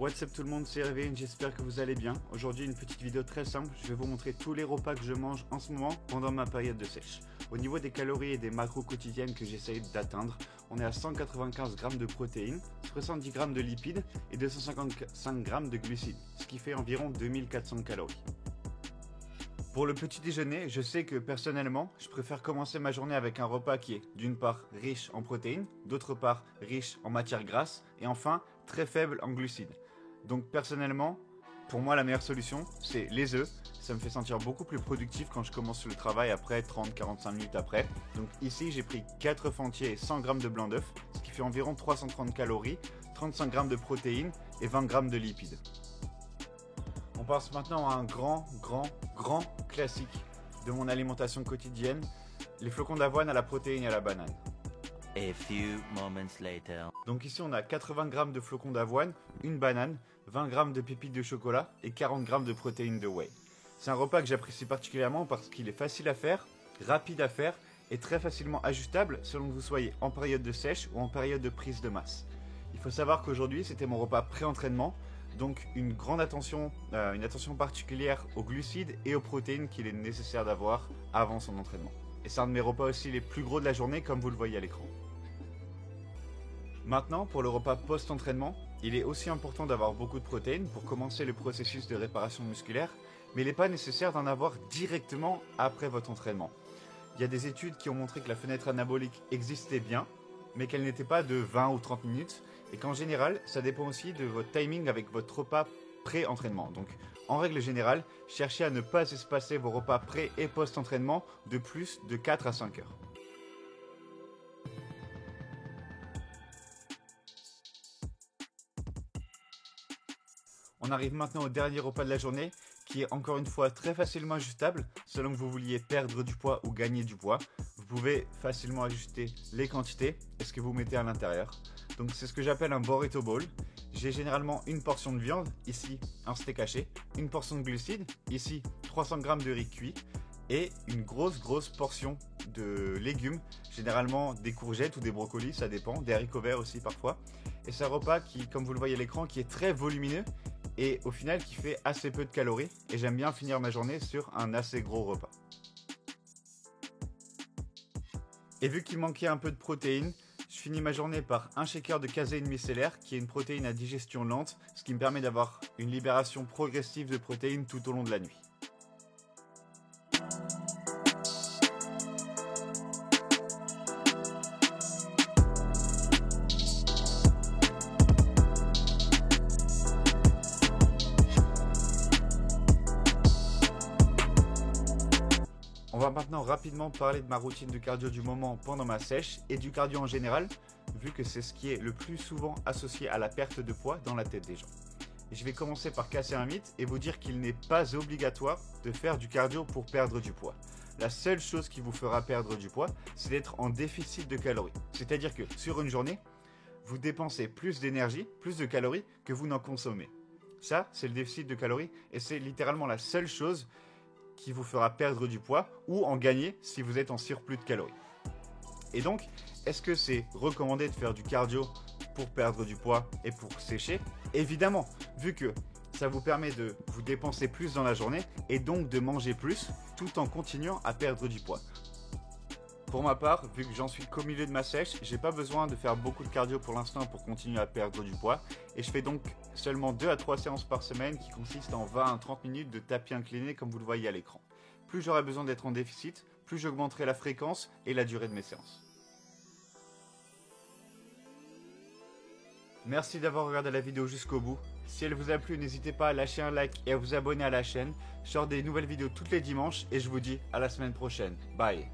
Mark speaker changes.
Speaker 1: What's up tout le monde, c'est Erwin, j'espère que vous allez bien. Aujourd'hui une petite vidéo très simple, je vais vous montrer tous les repas que je mange en ce moment pendant ma période de sèche. Au niveau des calories et des macros quotidiennes que j'essaye d'atteindre, on est à 195 g de protéines, 70 g de lipides et 255 g de glucides, ce qui fait environ 2400 calories. Pour le petit déjeuner, je sais que personnellement, je préfère commencer ma journée avec un repas qui est d'une part riche en protéines, d'autre part riche en matières grasses et enfin très faible en glucides. Donc personnellement, pour moi la meilleure solution, c'est les œufs. Ça me fait sentir beaucoup plus productif quand je commence le travail après 30-45 minutes après. Donc ici j'ai pris 4 œufs entiers et 100 g de blanc d'œuf, ce qui fait environ 330 calories, 35 g de protéines et 20 g de lipides. On passe maintenant à un grand classique de mon alimentation quotidienne, les flocons d'avoine à la protéine et à la banane.
Speaker 2: A few moments later.
Speaker 1: Donc ici on a 80 g de flocons d'avoine, une banane, 20 g de pépites de chocolat et 40 g de protéines de whey. C'est un repas que j'apprécie particulièrement parce qu'il est facile à faire, rapide à faire et très facilement ajustable selon que vous soyez en période de sèche ou en période de prise de masse. Il faut savoir qu'aujourd'hui c'était mon repas pré-entraînement, donc une attention particulière aux glucides et aux protéines qu'il est nécessaire d'avoir avant son entraînement. Et c'est un de mes repas aussi les plus gros de la journée comme vous le voyez à l'écran. Maintenant, pour le repas post-entraînement, il est aussi important d'avoir beaucoup de protéines pour commencer le processus de réparation musculaire, mais il n'est pas nécessaire d'en avoir directement après votre entraînement. Il y a des études qui ont montré que la fenêtre anabolique existait bien, mais qu'elle n'était pas de 20 ou 30 minutes, et qu'en général, ça dépend aussi de votre timing avec votre repas pré-entraînement. Donc, en règle générale, cherchez à ne pas espacer vos repas pré- et post-entraînement de plus de 4 à 5 heures. On arrive maintenant au dernier repas de la journée, qui est encore une fois très facilement ajustable, selon que vous vouliez perdre du poids ou gagner du poids. Vous pouvez facilement ajuster les quantités et ce que vous mettez à l'intérieur. Donc c'est ce que j'appelle un burrito bowl. J'ai généralement une portion de viande, ici un steak haché, une portion de glucides, ici 300 g de riz cuit et une grosse portion de légumes, généralement des courgettes ou des brocolis, ça dépend, des haricots verts aussi parfois. Et c'est un repas qui, comme vous le voyez à l'écran, qui est très volumineux et au final qui fait assez peu de calories et j'aime bien finir ma journée sur un assez gros repas. Et vu qu'il manquait un peu de protéines, je finis ma journée par un shaker de caséine micellaire qui est une protéine à digestion lente, ce qui me permet d'avoir une libération progressive de protéines tout au long de la nuit. On va maintenant rapidement parler de ma routine de cardio du moment pendant ma sèche et du cardio en général, vu que c'est ce qui est le plus souvent associé à la perte de poids dans la tête des gens. Et je vais commencer par casser un mythe et vous dire qu'il n'est pas obligatoire de faire du cardio pour perdre du poids. La seule chose qui vous fera perdre du poids, c'est d'être en déficit de calories. C'est-à-dire que sur une journée, vous dépensez plus d'énergie, plus de calories que vous n'en consommez. Ça, c'est le déficit de calories et c'est littéralement la seule chose qui vous fera perdre du poids ou en gagner si vous êtes en surplus de calories. Et donc, est-ce que c'est recommandé de faire du cardio pour perdre du poids et pour sécher? Évidemment, vu que ça vous permet de vous dépenser plus dans la journée et donc de manger plus tout en continuant à perdre du poids. Pour ma part, vu que j'en suis qu'au milieu de ma sèche, j'ai pas besoin de faire beaucoup de cardio pour l'instant pour continuer à perdre du poids et je fais donc seulement 2 à 3 séances par semaine qui consistent en 20 à 30 minutes de tapis incliné comme vous le voyez à l'écran. Plus j'aurai besoin d'être en déficit, plus j'augmenterai la fréquence et la durée de mes séances. Merci d'avoir regardé la vidéo jusqu'au bout. Si elle vous a plu, n'hésitez pas à lâcher un like et à vous abonner à la chaîne. Je sors des nouvelles vidéos tous les dimanches et je vous dis à la semaine prochaine. Bye.